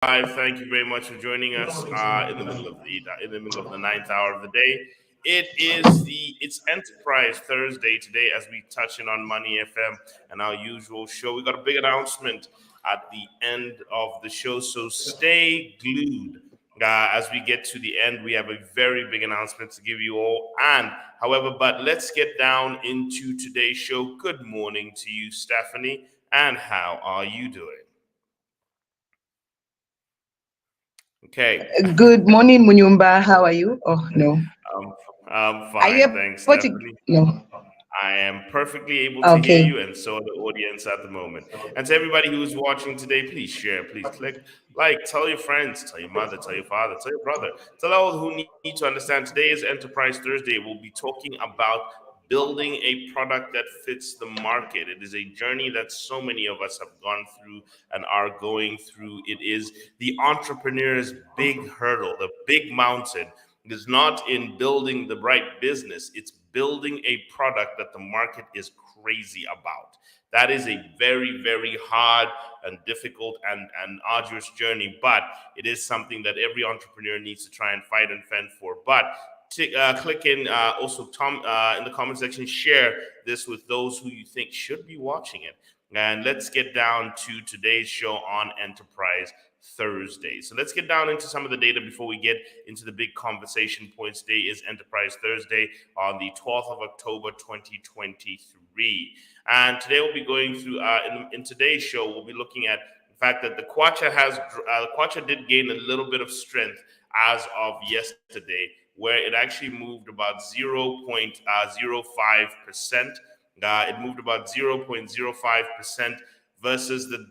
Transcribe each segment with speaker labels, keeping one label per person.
Speaker 1: Live. Thank you very much for joining us in the middle of the ninth hour of the day. It's Enterprise Thursday today as we touch in on Money FM and our usual show. We got a big announcement at the end of the show, so stay glued. As we get to the end, we have a very big announcement to give you all. But let's get down into today's show. Good morning to you, Stephanie, and how are you doing? Okay.
Speaker 2: Good morning, Munyumba. How are you? Oh, no.
Speaker 1: I'm, I'm
Speaker 2: Are you
Speaker 1: fine, thanks,
Speaker 2: able to?
Speaker 1: Stephanie.
Speaker 2: No.
Speaker 1: I am perfectly able to hear
Speaker 2: Okay.
Speaker 1: you, and so are the audience at the moment. And to everybody who's watching today, please share, please click like, tell your friends, tell your mother, tell your father, tell your brother, tell all who need to understand. Today is Enterprise Thursday. We'll be talking about building a product that fits the market. It is a journey that so many of us have gone through and are going through. It is the entrepreneur's big hurdle, the big mountain. It is not in building the right business, it's building a product that the market is crazy about. That is a very, very hard and difficult and arduous journey, but it is something that every entrepreneur needs to try and fight and fend for. But click in also, Tom, in the comment section, share this with those who you think should be watching it. And let's get down to today's show on Enterprise Thursday. So let's get down into some of the data before we get into the big conversation points. Today is Enterprise Thursday on the 12th of October 2023. And today we'll be going through, in today's show, we'll be looking at the fact that the Kwacha did gain a little bit of strength as of yesterday, where it actually moved about 0.05%. It moved about 0.05% versus the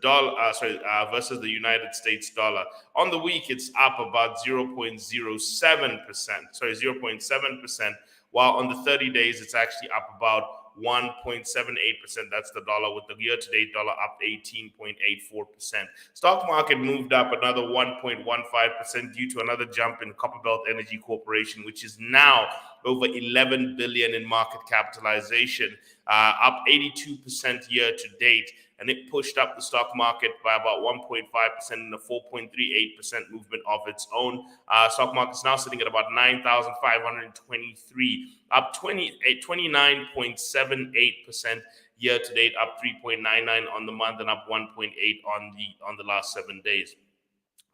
Speaker 1: versus the United States dollar. On the week, it's up about 0.07%. 0.7%. While on the 30 days, it's actually up about 1.78%. That's the dollar, with the year-to-date dollar up 18.84%. Stock market moved up another 1.15% due to another jump in Copperbelt Energy Corporation, which is now over 11 billion in market capitalization, up 82% year to date. And it pushed up the stock market by about 1.5% in a 4.38% movement of its own. Stock market is now sitting at about 9,523, up 29.78% year to date, up 3.99 on the month, and up 1.8 on the last 7 days.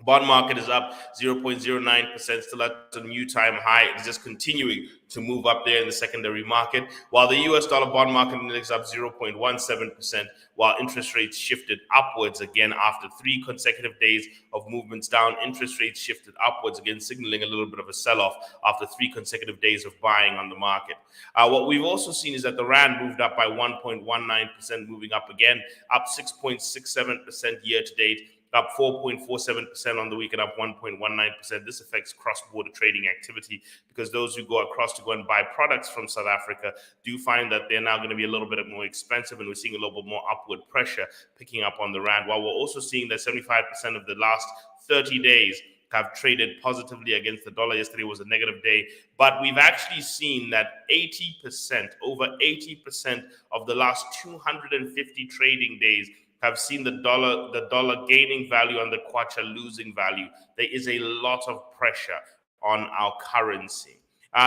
Speaker 1: Bond market is up 0.09%, still at a new time high. It's just continuing to move up there in the secondary market, while the US dollar bond market index up 0.17%, while interest rates shifted upwards again after 3 consecutive days of movements down. Interest rates shifted upwards again, signaling a little bit of a sell-off after 3 consecutive days of buying on the market. What we've also seen is that the Rand moved up by 1.19%, moving up again, up 6.67% year to date, up 4.47% on the week, and up 1.19%. This affects cross-border trading activity because those who go across to go and buy products from South Africa do find that they're now going to be a little bit more expensive, and we're seeing a little bit more upward pressure picking up on the Rand, while we're also seeing that 75% of the last 30 days have traded positively against the dollar. Yesterday was a negative day, but we've actually seen that 80%, over 80% of the last 250 trading days have seen the dollar gaining value and the kwacha losing value. There is a lot of pressure on our currency.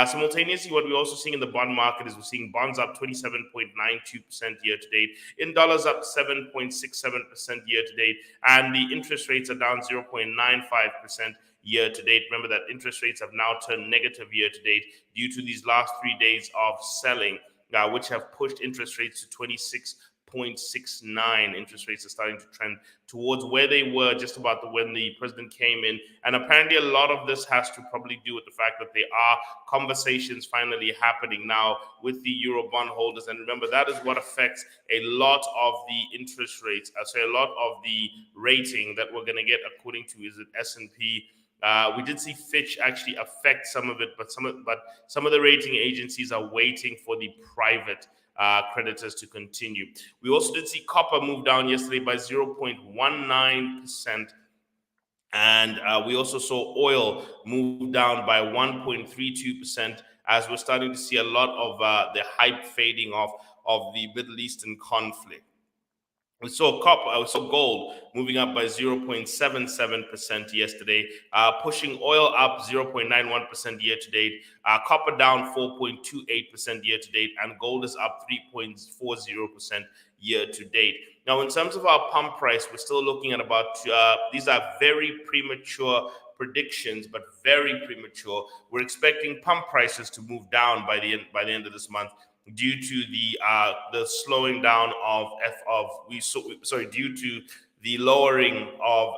Speaker 1: Simultaneously, what we're also seeing in the bond market is we're seeing bonds up 27.92% year to date, in dollars up 7.67% year to date, and the interest rates are down 0.95% year to date. Remember that interest rates have now turned negative year to date due to these last 3 days of selling, which have pushed interest rates to 26.69. Interest rates are starting to trend towards where they were just about when the president came in. And apparently a lot of this has to probably do with the fact that there are conversations finally happening now with the Euro bond holders. And remember, that is what affects a lot of the interest rates. A lot of the rating that we're going to get according to, is it S&P? We did see Fitch actually affect some of it, but some of the rating agencies are waiting for the private creditors to continue. We also did see copper move down yesterday by 0.19%. And we also saw oil move down by 1.32%, as we're starting to see a lot of the hype fading off of the Middle Eastern conflict. we saw gold moving up by 0.77% yesterday, pushing oil up 0.91% year to date, copper down 4.28% year to date, and gold is up 3.40% year to date. Now, in terms of our pump price, we're still looking at about, these are very premature predictions, but very premature. We're expecting pump prices to move down by the end of this month, due to the slowing down due to the lowering of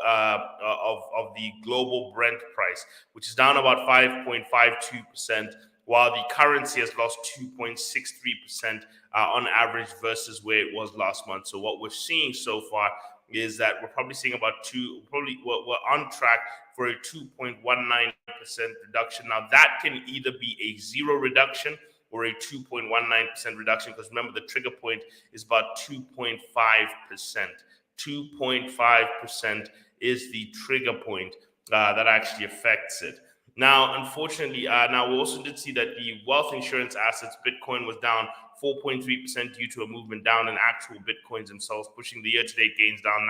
Speaker 1: the global Brent price, which is down about 5.52%, while the currency has lost 2.63% on average versus where it was last month. So what we're seeing so far is that we're probably seeing about we're on track for a 2.19% reduction. Now that can either be a zero reduction or a 2.19% reduction, because remember the trigger point is about 2.5%. 2.5% is the trigger point that actually affects it. Now, unfortunately, we also did see that the wealth insurance assets, Bitcoin was down 4.3% due to a movement down in actual Bitcoins themselves, pushing the year-to-date gains down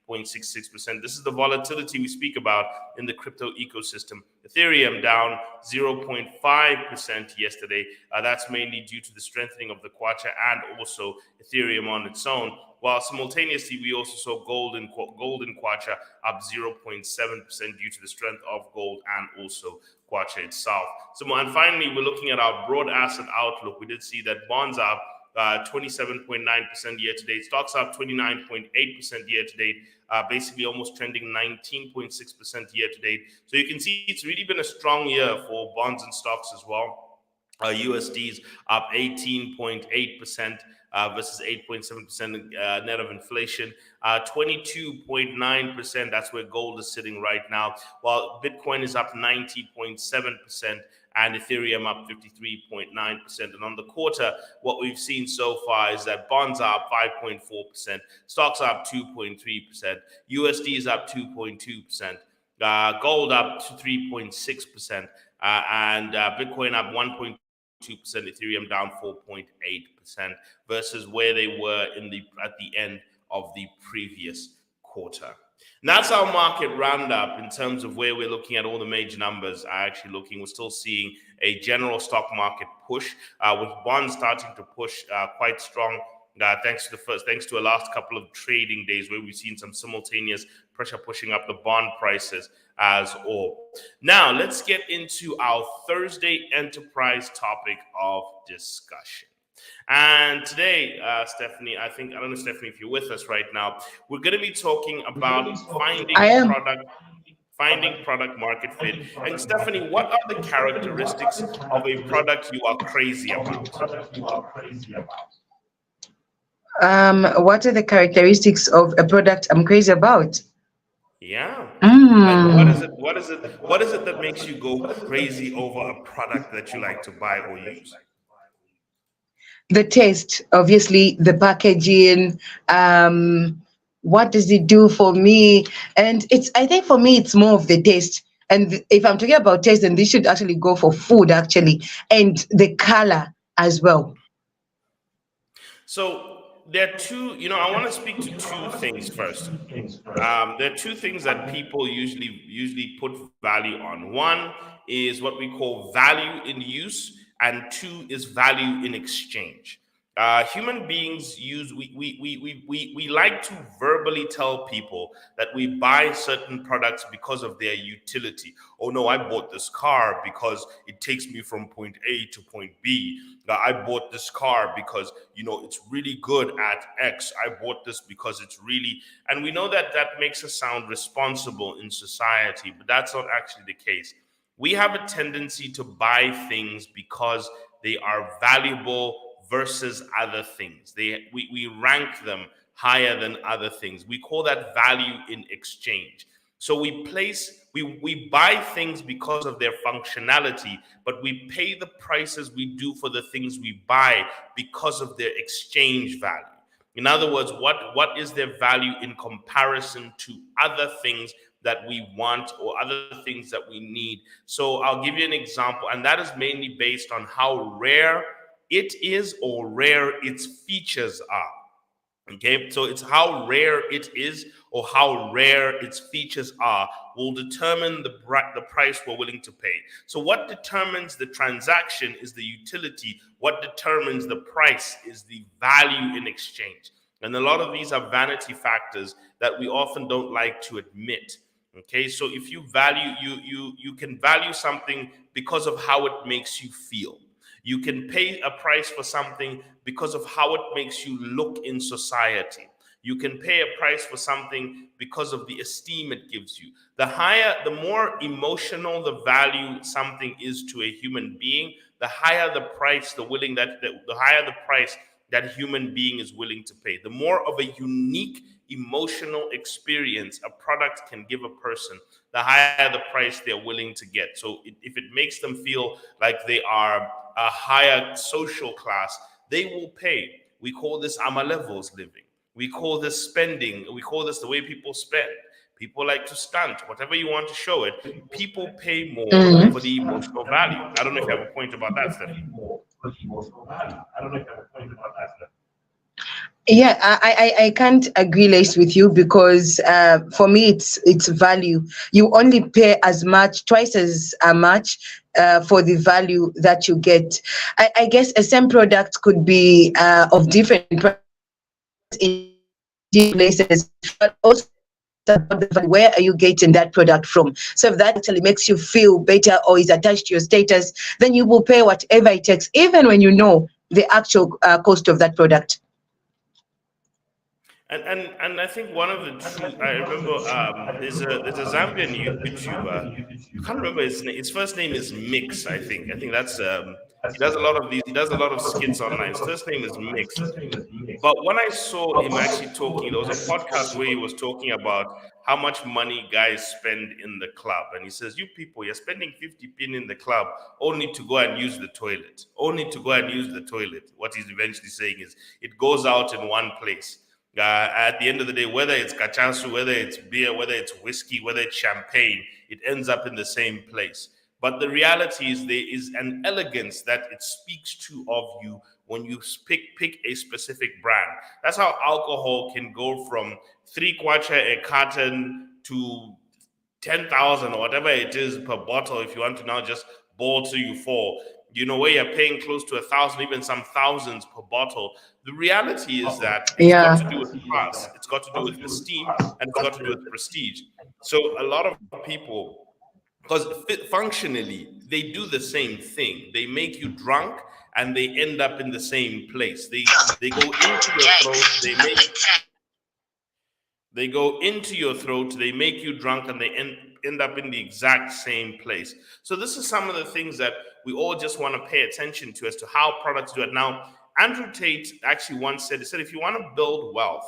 Speaker 1: 90.66%. This is the volatility we speak about in the crypto ecosystem. Ethereum down 0.5% yesterday. That's mainly due to the strengthening of the Kwacha and also Ethereum on its own. While simultaneously, we also saw gold in Kwacha up 0.7% due to the strength of gold and also Kwacha itself. And finally, we're looking at our broad asset outlook. We did see that bonds are up 27.9% year to date. Stocks up 29.8% year to date, basically almost trending 19.6% year to date. So you can see it's really been a strong year for bonds and stocks as well. USD's up 18.8%. Versus 8.7% net of inflation, 22.9%. That's where gold is sitting right now, while Bitcoin is up 90.7% and Ethereum up 53.9%. And on the quarter, what we've seen so far is that bonds are up 5.4%, stocks are up 2.3%, USD is up 2.2%, gold up to 3.6%, and Bitcoin up 1.2%, Ethereum down 4.8% versus where they were at the end of the previous quarter. And that's our market roundup in terms of where we're looking at all the major numbers are actually looking. We're still seeing a general stock market push, with bonds starting to push quite strong. Thanks to a last couple of trading days where we've seen some simultaneous pressure pushing up the bond prices as all. Now, let's get into our Thursday enterprise topic of discussion. And today, Stephanie, I don't know, Stephanie, if you're with us right now, we're going to be talking about finding product market fit. And Stephanie, what are the characteristics of a product you are crazy about?
Speaker 2: What are the characteristics of a product I'm crazy about?
Speaker 1: Yeah. Like what is it that makes you go crazy over a product that you like to buy or use?
Speaker 2: The taste, obviously, the packaging, what does it do for me? And I think for me, it's more of the taste. And if I'm talking about taste, then this should actually go for food, actually, and the color as well.
Speaker 1: So there are two, I want to speak to two things first. There are two things that people usually put value on. One is what we call value in use, and two is value in exchange. Human beings we like to verbally tell people that we buy certain products because of their utility. Oh no, I bought this car because it takes me from point A to point B. I bought this car because it's really good at X. I bought this because it's really, and we know that makes us sound responsible in society, but that's not actually the case. We have a tendency to buy things because they are valuable versus other things. We rank them higher than other things. We call that value in exchange. So we buy things because of their functionality, but we pay the prices we do for the things we buy because of their exchange value. In other words, what is their value in comparison to other things that we want or other things that we need? So I'll give you an example, and that is mainly based on how rare it is or rare its features are. Okay, so it's how rare it is or how rare its features are will determine the price we're willing to pay. So what determines the transaction is the utility. What determines the price is the value in exchange. And a lot of these are vanity factors that we often don't like to admit. Okay, so if you value you can value something because of how it makes you feel. You can pay a price for something because of how it makes you look in society. You can pay a price for something because of the esteem it gives you. The more emotional the value something is to a human being, the higher the price, the higher the price that human being is willing to pay. The more of a unique emotional experience a product can give a person, the higher the price they're willing to get. So if it makes them feel like they are a higher social class, they will pay. We call this AMA levels living. We call this spending. We call this the way people spend. People like to stunt, whatever you want to show it. People pay more for the emotional value. I don't know if you have a point about that, Stephanie.
Speaker 2: Yeah, I can't agree less with you because for me it's value. You only pay as much, twice as much for the value that you get. I guess a same product could be of different prices in different places, but also about the value. Where are you getting that product from? So if that actually makes you feel better or is attached to your status, then you will pay whatever it takes, even when you know the actual cost of that product.
Speaker 1: And I think one of the true I remember there's a Zambian YouTuber. I can't remember his name. His first name is Mix. I think that's he does a lot of these. He does a lot of skits online. His first name is Mix. But when I saw him actually talking, there was a podcast where he was talking about how much money guys spend in the club. And he says, you people, you're spending 50 pin in the club only to go and use the toilet. Only to go and use the toilet. What he's eventually saying is it goes out in one place. At the end of the day, whether it's kachasu, whether it's beer, whether it's whiskey, whether it's champagne, it ends up in the same place. But the reality is there is an elegance that it speaks to of you when you pick a specific brand. That's how alcohol can go from 3 kwacha a carton to 10,000 or whatever it is per bottle. If you want to now just boil till you fall, where you're paying close to 1,000, even some thousands per bottle. The reality is that it's got
Speaker 2: Yeah.
Speaker 1: to do with class, it's got to do with esteem, and it's got to do with prestige. So a lot of people, because functionally they do the same thing, they make you drunk and they end up in the same place. They go into your throat, they go into your throat, they make you drunk, and they end up in the exact same place. So this is some of the things that we all just want to pay attention to as to how products do it. Now, Andrew Tate actually once said, he said, if you want to build wealth,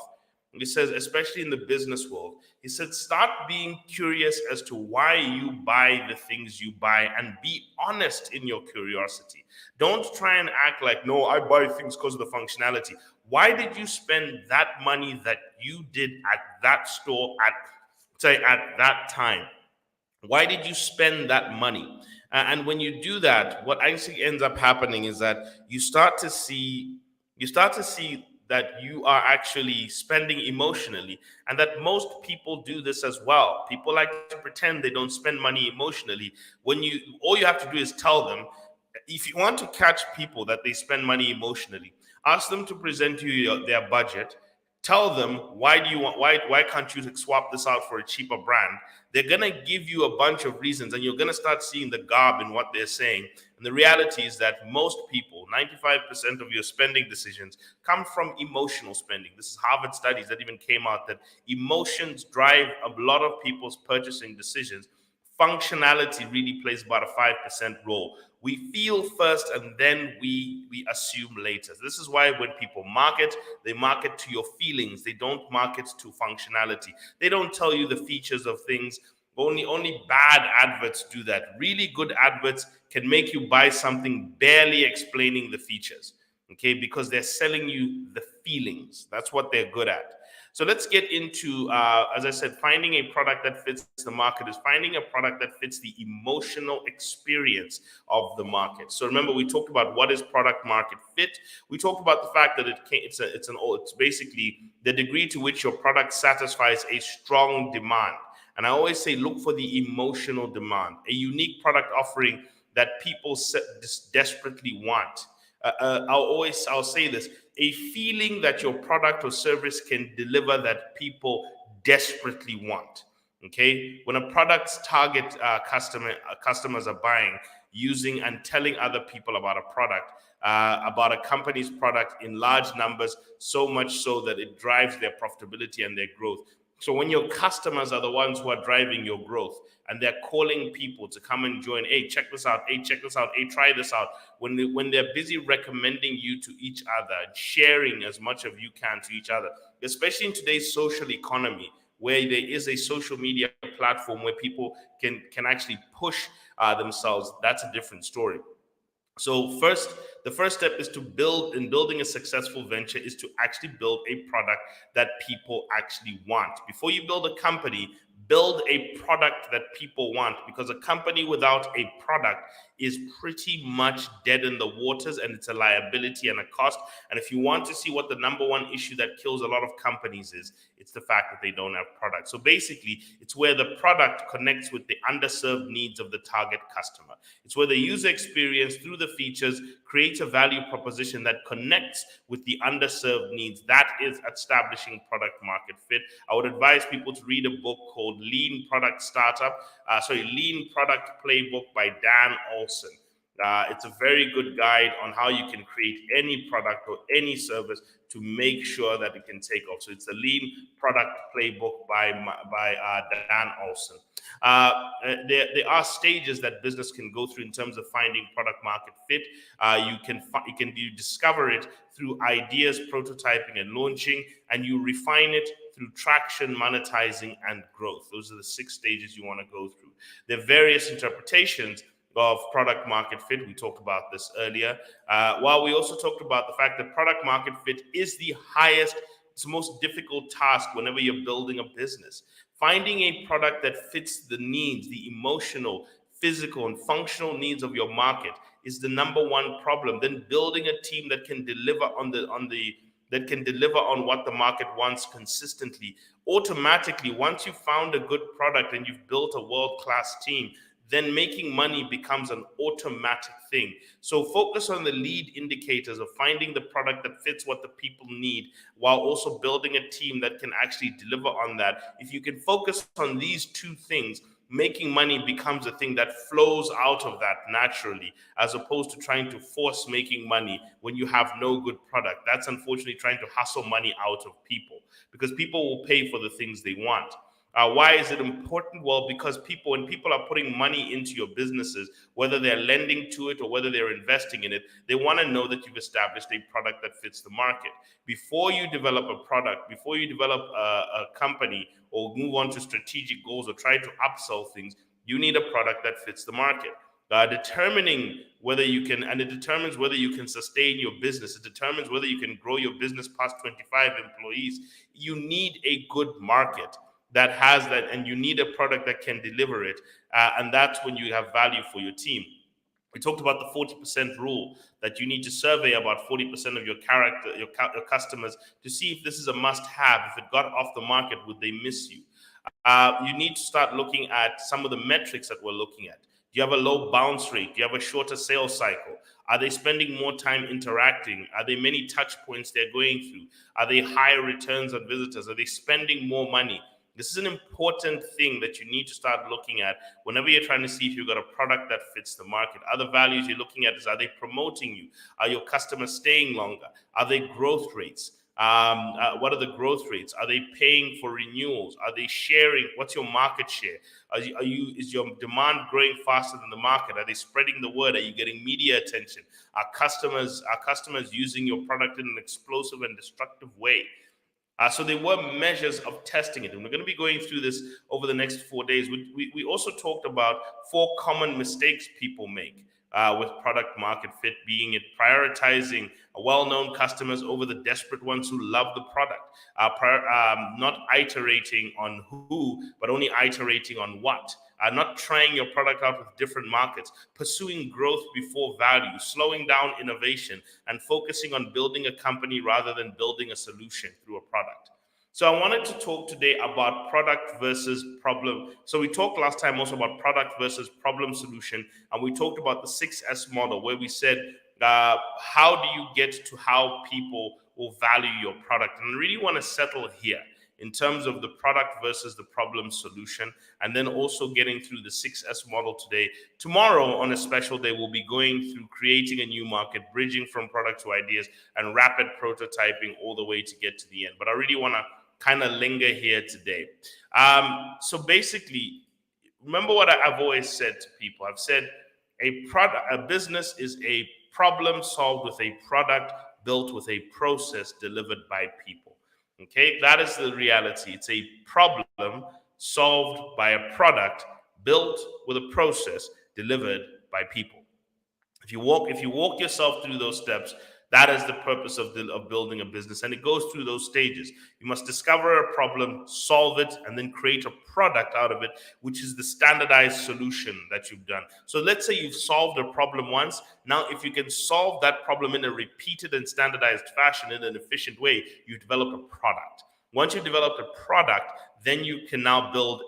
Speaker 1: he says, especially in the business world, he said, start being curious as to why you buy the things you buy and be honest in your curiosity. Don't try and act like, no, I buy things because of the functionality. Why did you spend that money that you did at that store at that time? Why did you spend that money? And when you do that, what actually ends up happening is that you start to see that you are actually spending emotionally, and that most people do this as well. People like to pretend they don't spend money emotionally. When you all you have to do is tell them, if you want to catch people that they spend money emotionally, ask them to present you their budget. Tell them why can't you swap this out for a cheaper brand? They're gonna give you a bunch of reasons, and you're gonna start seeing the garb in what they're saying. And the reality is that most people, 95% of your spending decisions, come from emotional spending. This is Harvard studies that even came out that emotions drive a lot of people's purchasing decisions. Functionality really plays about a 5% role. We feel first and then we assume later. This is why when people market, they market to your feelings. They don't market to functionality. They don't tell you the features of things. Only bad adverts do that. Really good adverts can make you buy something barely explaining the features. Okay, because they're selling you the feelings. That's what they're good at. So let's get into, as I said, finding a product that fits the market is finding a product that fits the emotional experience of the market. So remember, we talked about what is product market fit. We talked about the fact that it's basically the degree to which your product satisfies a strong demand. And I always say, look for the emotional demand, a unique product offering that people desperately want. I'll say this: a feeling that your product or service can deliver that people desperately want. Okay, when a product's target customers are buying, using, and telling other people about a product, about a company's product in large numbers, so much so that it drives their profitability and their growth. So when your customers are the ones who are driving your growth and they're calling people to come and join, hey, check this out, hey, check this out, hey, try this out. When they're busy recommending you to each other, sharing as much of you can to each other, especially in today's social economy, where there is a social media platform where people can actually push themselves, that's a different story. So the first step is to building a successful venture is to actually build a product that people actually want. Before you build a company, build a product that people want, because a company without a product is pretty much dead in the waters, and it's a liability and a cost. And if you want to see what the number one issue that kills a lot of companies is, it's the fact that they don't have products. So basically, it's where the product connects with the underserved needs of the target customer. It's where the user experience through the features creates a value proposition that connects with the underserved needs. That is establishing product market fit. I would advise people to read a book called Lean Product Playbook by Dan Olson. It's a very good guide on how you can create any product or any service to make sure that it can take off. So it's the Lean Product Playbook by Dan Olson. There are stages that business can go through in terms of finding product market fit. You discover it through ideas, prototyping, and launching, and you refine it through traction, monetizing, and growth. Those are the 6 stages you want to go through. There are various interpretations of product market fit. We talked about this earlier. While we also talked about the fact that product market fit is it's the most difficult task whenever you're building a business. Finding a product that fits the needs, the emotional, physical, and functional needs of your market is the number one problem. Then building a team that can deliver on what the market wants consistently. Automatically, once you've found a good product and you've built a world-class team, then making money becomes an automatic thing. So focus on the lead indicators of finding the product that fits what the people need, while also building a team that can actually deliver on that. If you can focus on these 2 things, making money becomes a thing that flows out of that naturally, as opposed to trying to force making money when you have no good product. That's unfortunately trying to hustle money out of people, because people will pay for the things they want. Why is it important? Well, because when people are putting money into your businesses, whether they're lending to it or whether they're investing in it, they want to know that you've established a product that fits the market. Before you develop a product, before you develop a company or move on to strategic goals or try to upsell things, you need a product that fits the market. It determines whether you can sustain your business. It determines whether you can grow your business past 25 employees. You need a good market that has that, and you need a product that can deliver it, and that's when you have value for your team. We talked about the 40% rule, that you need to survey about 40% of your customers to see if this is a must-have. If it got off the market, would they miss you? You need to start looking at some of the metrics that we're looking at. Do you have a low bounce rate? Do you have a shorter sales cycle? Are they spending more time interacting? Are there many touch points they're going through? Are they higher returns on visitors? Are they spending more money? This is an important thing that you need to start looking at whenever you're trying to see if you've got a product that fits the market. Other values you're looking at is, are they promoting you? Are your customers staying longer? Are they growth rates? What are the growth rates? Are they paying for renewals? Are they sharing? What's your market share? Is your demand growing faster than the market? Are they spreading the word? Are you getting media attention? Are customers using your product in an explosive and destructive way? So there were measures of testing it, and we're going to be going through this over the next 4 days. We also talked about 4 common mistakes people make with product market fit, being it prioritizing well-known customers over the desperate ones who love the product, not iterating on who, but only iterating on what. Not trying your product out with different markets, pursuing growth before value, slowing down innovation, and focusing on building a company rather than building a solution through a product. So I wanted to talk today about product versus problem. So we talked last time also about product versus problem solution, and we talked about the 6S model, where we said, how do you get to how people will value your product? And I really want to settle here in terms of the product versus the problem solution, and then also getting through the 6S model today. Tomorrow, on a special day, we'll be going through creating a new market, bridging from product to ideas, and rapid prototyping all the way to get to the end. But I really want to kind of linger here today. So basically, remember what I've always said to people. I've said a business is a problem solved with a product built with a process delivered by people. Okay, that is the reality. It's a problem solved by a product built with a process delivered by people. If you walk yourself through those steps, that is the purpose of building a business. And it goes through those stages. You must discover a problem, solve it, and then create a product out of it, which is the standardized solution that you've done. So let's say you've solved a problem once. Now, if you can solve that problem in a repeated and standardized fashion in an efficient way, you develop a product. Once you've developed a product, then you can now build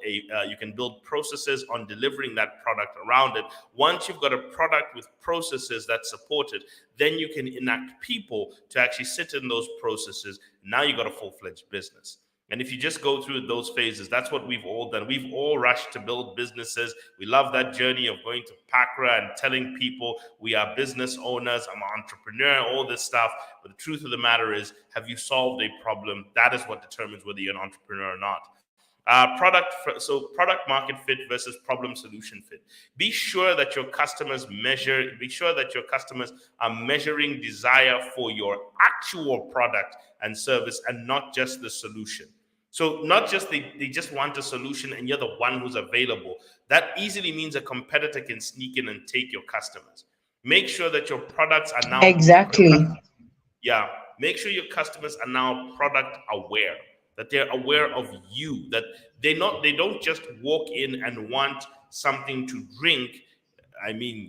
Speaker 1: processes on delivering that product around it. Once you've got a product with processes that support it, then you can enact people to actually sit in those processes. Now you've got a full-fledged business. And if you just go through those phases, that's what we've all done. We've all rushed to build businesses. We love that journey of going to PACRA and telling people we are business owners, I'm an entrepreneur, all this stuff. But the truth of the matter is, have you solved a problem? That is what determines whether you're an entrepreneur or not. Product market fit versus problem solution fit. Be sure that your customers are measuring desire for your actual product and service and not just the solution. So not just they just want a solution and you're the one who's available. That easily means a competitor can sneak in and take your customers. Make sure that your products are now make sure your customers are now product aware, that they're aware of you, that they don't just walk in and want something to drink,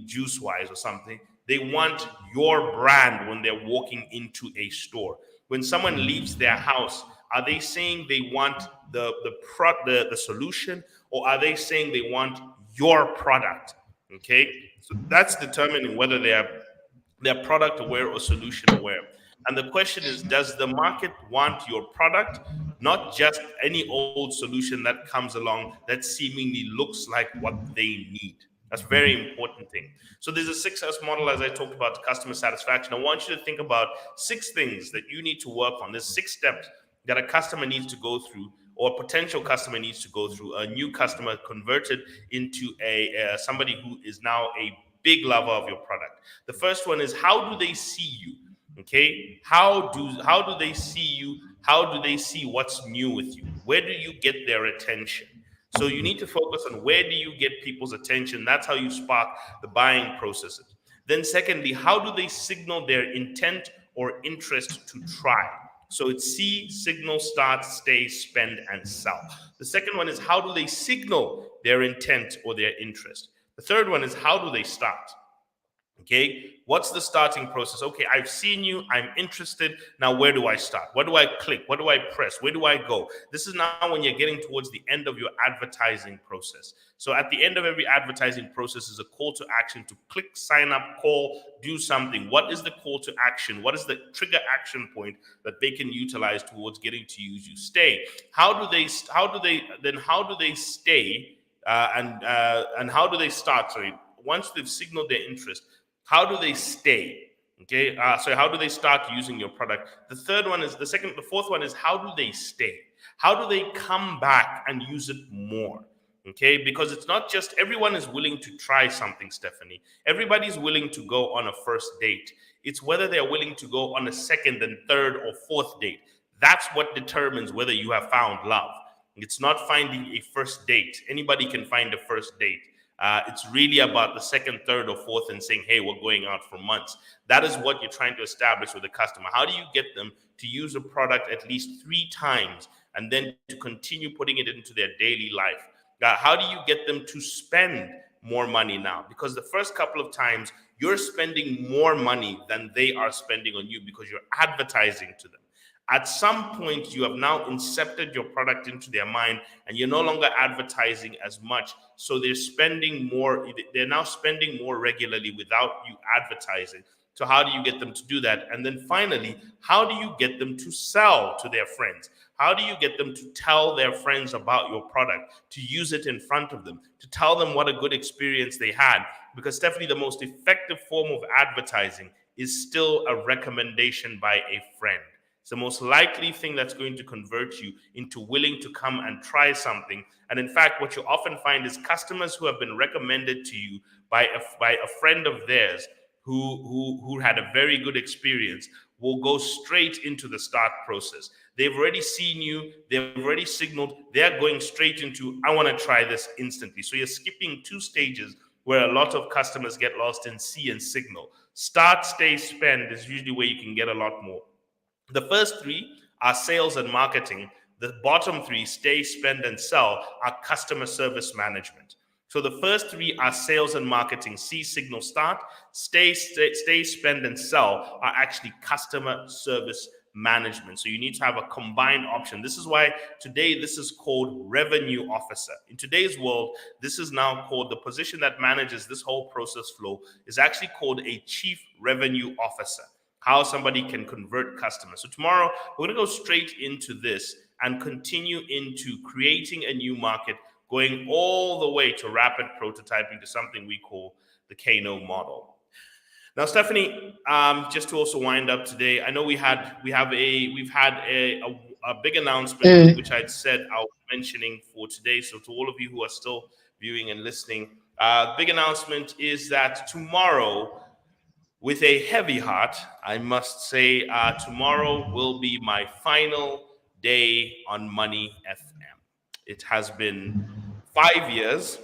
Speaker 1: juice wise or something. They want your brand when they're walking into a store. When someone leaves their house, are they saying they want the solution, or are they saying they want your product? Okay, so that's determining whether they're product aware or solution aware. And the question is, does the market want your product, not just any old solution that comes along that seemingly looks like what they need? That's a very important thing. So there's a 6S model, as I talked about, customer satisfaction. I want you to think about 6 things that you need to work on. There's 6 steps that a customer needs to go through, or a potential customer needs to go through, a new customer converted into somebody who is now a big lover of your product. The first one is, how do they see you? Okay, how do they see you? How do they see what's new with you? Where do you get their attention? So you need to focus on where do you get people's attention. That's how you spark the buying processes. Then secondly, how do they signal their intent or interest to try? So it's see, signal, start, stay, spend, and sell. The second one is, how do they signal their intent or their interest? The third one is, how do they start? Okay, what's the starting process? Okay, I've seen you, I'm interested. Now, where do I start? What do I click? What do I press? Where do I go? This is now when you're getting towards the end of your advertising process. So at the end of every advertising process is a call to action to click, sign up, call, do something. What is the call to action? What is the trigger action point that they can utilize towards getting to use you? Stay. How do they stay? And how do they start? Sorry, once they've signaled their interest, how do they stay? Okay, so how do they start using your product? The fourth one is, how do they stay? How do they come back and use it more? Okay, because it's not just everyone is willing to try something, Stephanie. Everybody's willing to go on a first date. It's whether they're willing to go on a second and third or fourth date. That's what determines whether you have found love. It's not finding a first date. Anybody can find a first date. It's really about the second, third, or fourth and saying, hey, we're going out for months. That is what you're trying to establish with the customer. How do you get them to use a product at least 3 times and then to continue putting it into their daily life? How do you get them to spend more money now? Because the first couple of times you're spending more money than they are spending on you because you're advertising to them. At some point, you have now incepted your product into their mind and you're no longer advertising as much. So they're spending more. They're now spending more regularly without you advertising. So how do you get them to do that? And then finally, how do you get them to sell to their friends? How do you get them to tell their friends about your product, to use it in front of them, to tell them what a good experience they had? Because Stephanie, the most effective form of advertising is still a recommendation by a friend. It's the most likely thing that's going to convert you into willing to come and try something. And in fact, what you often find is customers who have been recommended to you by a friend of theirs who had a very good experience will go straight into the start process. They've already seen you, they've already signaled, they're going straight into, I want to try this instantly. So you're skipping 2 stages where a lot of customers get lost in see and signal. Start, stay, spend is usually where you can get a lot more. The first 3 are sales and marketing. The bottom 3, stay, spend, and sell, are customer service management. So the first 3 are sales and marketing. See, signal, start. Stay, spend, and sell are actually customer service management. So you need to have a combined option. This is why today this is called revenue officer. In today's world, this is now called, the position that manages this whole process flow is actually called a chief revenue officer. How somebody can convert customers. So tomorrow we're going to go straight into this and continue into creating a new market, going all the way to rapid prototyping to something we call the Kano model. Now, Stephanie, just to also wind up today, I know we've had a big announcement, which I'd said I was mentioning for today. So to all of you who are still viewing and listening, big announcement is that tomorrow, with a heavy heart, I must say, tomorrow will be my final day on Money FM. It has been 5 years.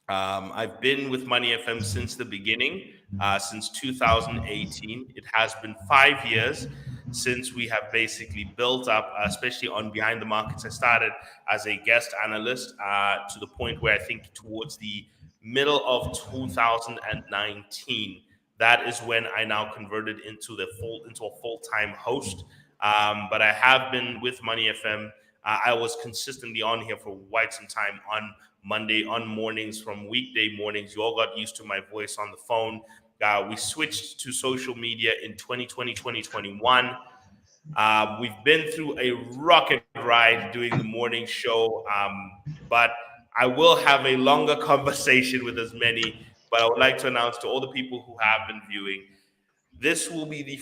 Speaker 1: I've been with Money FM since the beginning, since 2018. It has been 5 years since we have basically built up, especially on Behind the Markets. I started as a guest analyst to the point where I think towards the middle of 2019, that is when I now converted into a full-time host. But I have been with Money FM. I was consistently on here for quite some time on Monday, on mornings, from weekday mornings. You all got used to my voice on the phone. We switched to social media in 2020, 2021. We've been through a rocket ride doing the morning show, but I will have a longer conversation with as many. But I would like to announce to all the people who have been viewing, tomorrow will be the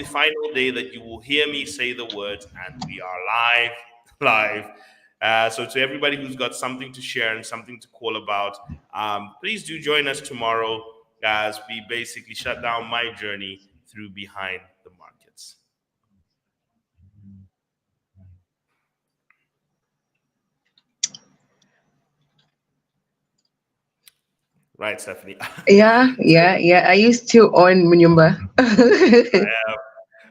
Speaker 1: final day that you will hear me say the words, and we are live. So to everybody who's got something to share and something to call about, please do join us tomorrow as we basically shut down my journey through Behind the Markets. Right, Stephanie.
Speaker 2: Yeah. Are you still on, Munyumba?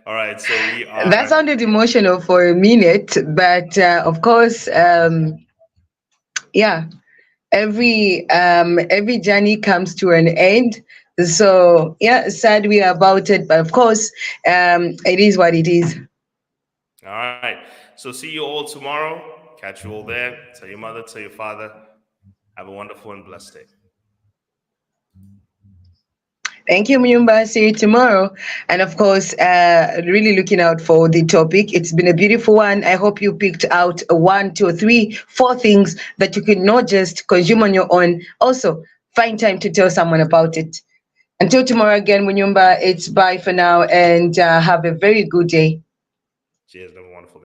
Speaker 1: All right, so we are.
Speaker 2: That sounded emotional for a minute, but of course, yeah. Every journey comes to an end. So yeah, sad we are about it, but of course, it is what it is.
Speaker 1: All right. So see you all tomorrow. Catch you all there. Tell your mother, tell your father. Have a wonderful and blessed day.
Speaker 2: Thank you, Muyumba. See you tomorrow. And of course, really looking out for the topic. It's been a beautiful one. I hope you picked out 1, 2, 3, 4 things that you can not just consume on your own. Also, find time to tell someone about it. Until tomorrow again, Muyumba, it's bye for now and have a very good day.
Speaker 1: Cheers. Have a wonderful day.